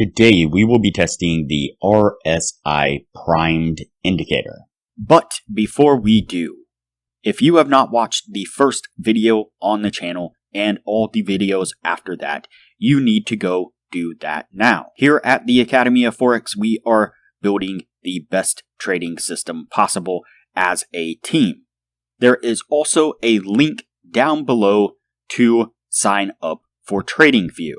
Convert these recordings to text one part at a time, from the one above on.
Today we will be testing the RSI primed indicator. But before we do, if you have not watched the first video on the channel and all the videos after that, you need to go do that now. Here at the Academy of Forex, we are building the best trading system possible as a team. There is also a link down below to sign up for Tradingview.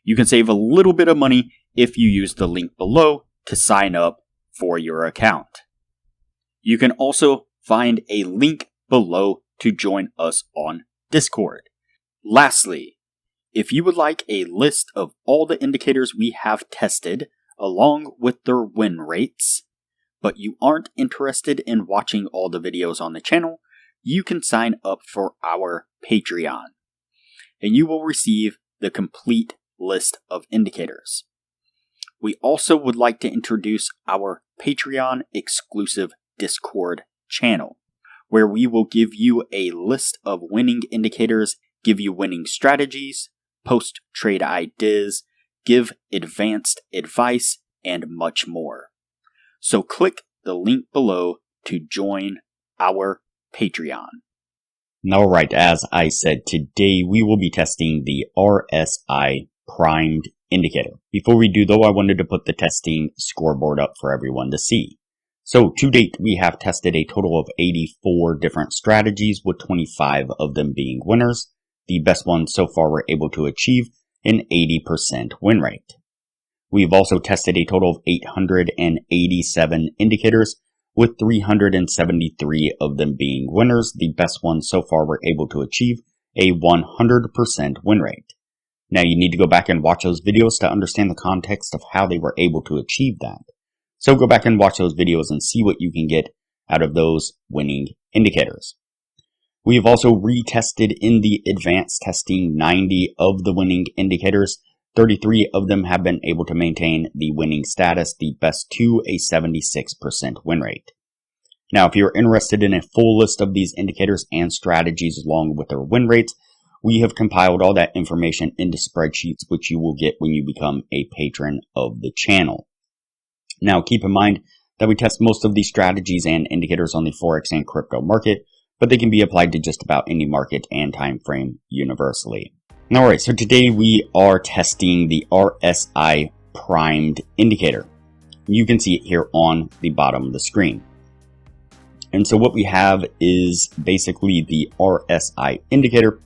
You can save a little bit of money if you use the link below to sign up for your account. You can also find a link below to join us on Discord. Lastly, if you would like a list of all the indicators we have tested along with their win rates, but you aren't interested in watching all the videos on the channel, you can sign up for our Patreon, and you will receive the complete list of indicators. We also would like to introduce our Patreon exclusive Discord channel, where we will give you a list of winning indicators, give you winning strategies, post trade ideas, give advanced advice, and much more. So click the link below to join our Patreon. Alright, as I said, today we will be testing the RSI primed indicator. Before we do though, I wanted to put the testing scoreboard up for everyone to see. So to date, we have tested a total of 84 different strategies, with 25 of them being winners. The best ones so far were able to achieve an 80% win rate. We've also tested a total of 887 indicators, with 373 of them being winners. The best ones so far were able to achieve a 100% win rate. Now you need to go back and watch those videos to understand the context of how they were able to achieve that. So go back and watch those videos and see what you can get out of those winning indicators. We have also retested in the advanced testing 90 of the winning indicators. 33 of them have been able to maintain the winning status, the best to a 76% win rate. Now, if you're interested in a full list of these indicators and strategies along with their win rates, we have compiled all that information into spreadsheets, which you will get when you become a patron of the channel. Now, keep in mind that we test most of these strategies and indicators on the Forex and crypto market, but they can be applied to just about any market and time frame universally. Alright, so today we are testing the RSI primed indicator. You can see it here on the bottom of the screen. And so what we have is basically the RSI indicator,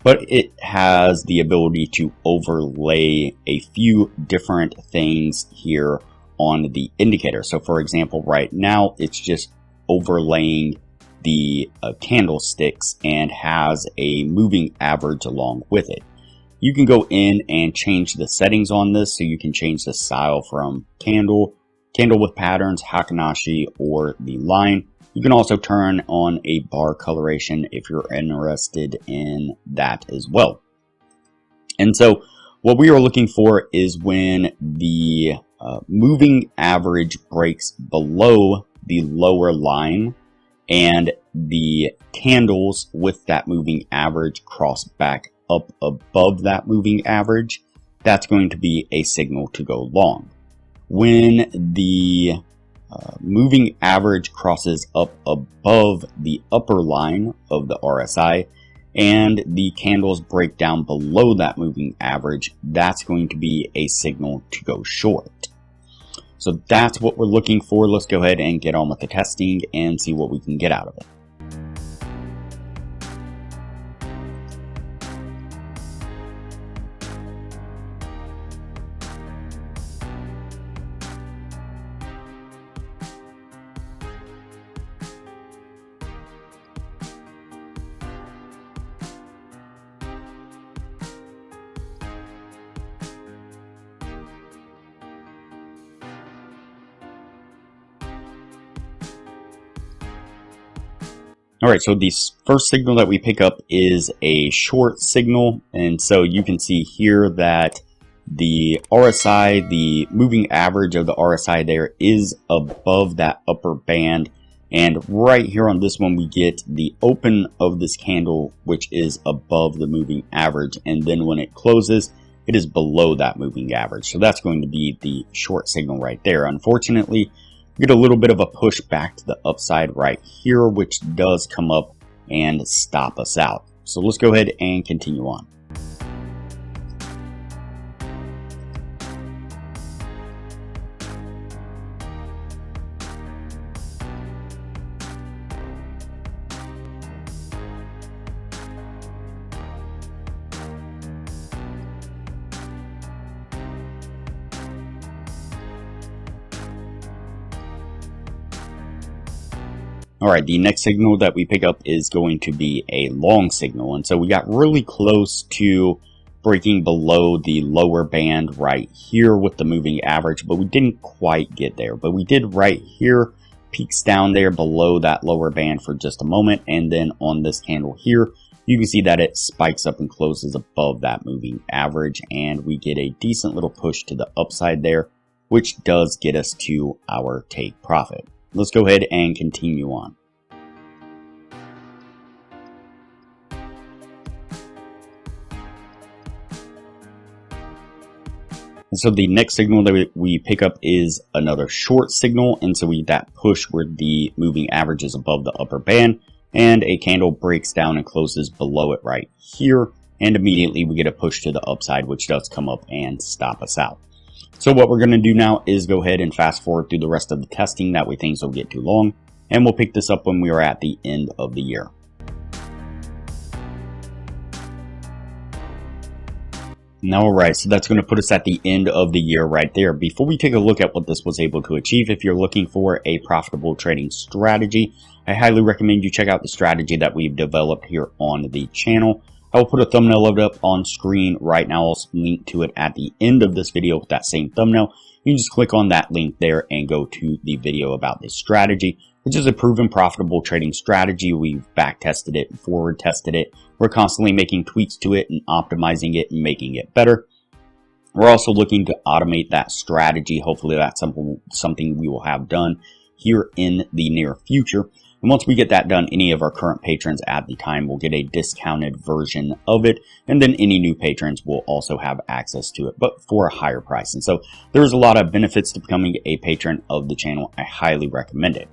but it has the ability to overlay a few different things here on the indicator. So for example, right now it's just overlaying the candlesticks and has a moving average along with it. You can go in and change the settings on this, so you can change the style from candle with patterns, Hakanashi, or the line. You can also turn on a bar coloration if you're interested in that as well. And so what we are looking for is when the moving average breaks below the lower line and the candles with that moving average cross back up above that moving average, that's going to be a signal to go long. When the moving average crosses up above the upper line of the RSI and the candles break down below that moving average, that's going to be a signal to go short. So that's what we're looking for. Let's go ahead and get on with the testing and see what we can get out of it. Alright, so the first signal that we pick up is a short signal, and so you can see here that the RSI, the moving average of the RSI there is above that upper band, and right here on this one we get the open of this candle, which is above the moving average, and then when it closes, it is below that moving average. So that's going to be the short signal right there. Unfortunately, we get a little bit of a push back to the upside right here, which does come up and stop us out. So let's go ahead and continue on. Alright, the next signal that we pick up is going to be a long signal. And so we got really close to breaking below the lower band right here with the moving average, but we didn't quite get there. But we did right here, peaks down there below that lower band for just a moment. And then on this candle here, you can see that it spikes up and closes above that moving average. And we get a decent little push to the upside there, which does get us to our take profit. Let's go ahead and continue on. And so the next signal that we pick up is another short signal. And so we get that push where the moving average is above the upper band and a candle breaks down and closes below it right here. And immediately we get a push to the upside, which does come up and stop us out. So what we're going to do now is go ahead and fast forward through the rest of the testing. That way things don't get too long. And we'll pick this up when we are at the end of the year. Alright, so that's going to put us at the end of the year right there. Before we take a look at what this was able to achieve, if you're looking for a profitable trading strategy, I highly recommend you check out the strategy that we've developed here on the channel. I will put a thumbnail of it up on screen right now. I'll link to it at the end of this video with that same thumbnail. You can just click on that link there and go to the video about this strategy, which is a proven profitable trading strategy. We've back tested it and forward tested it. We're constantly making tweaks to it and optimizing it and making it better. We're also looking to automate that strategy. Hopefully that's something we will have done here in the near future. And once we get that done, any of our current patrons at the time will get a discounted version of it. And then any new patrons will also have access to it, but for a higher price. And so there's a lot of benefits to becoming a patron of the channel. I highly recommend it.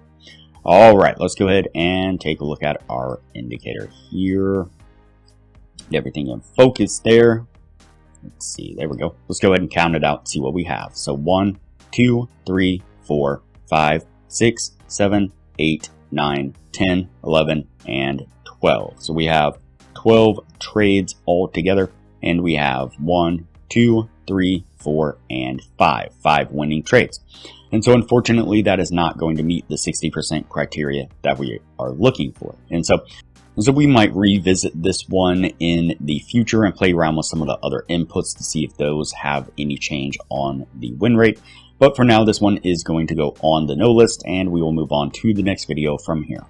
All right, let's go ahead and take a look at our indicator here. Get everything in focus there. Let's see, there we go. Let's go ahead and count it out and see what we have. So 1, 2, 3, 4, 5, 6, 7, 8, 9, 10, 11, and 12. So we have 12 trades all together, and we have 1, 2, 3, 4, and 5 winning trades. And so unfortunately, that is not going to meet the 60% criteria that we are looking for. And so we might revisit this one in the future and play around with some of the other inputs to see if those have any change on the win rate. But for now, this one is going to go on the no list, and we will move on to the next video from here.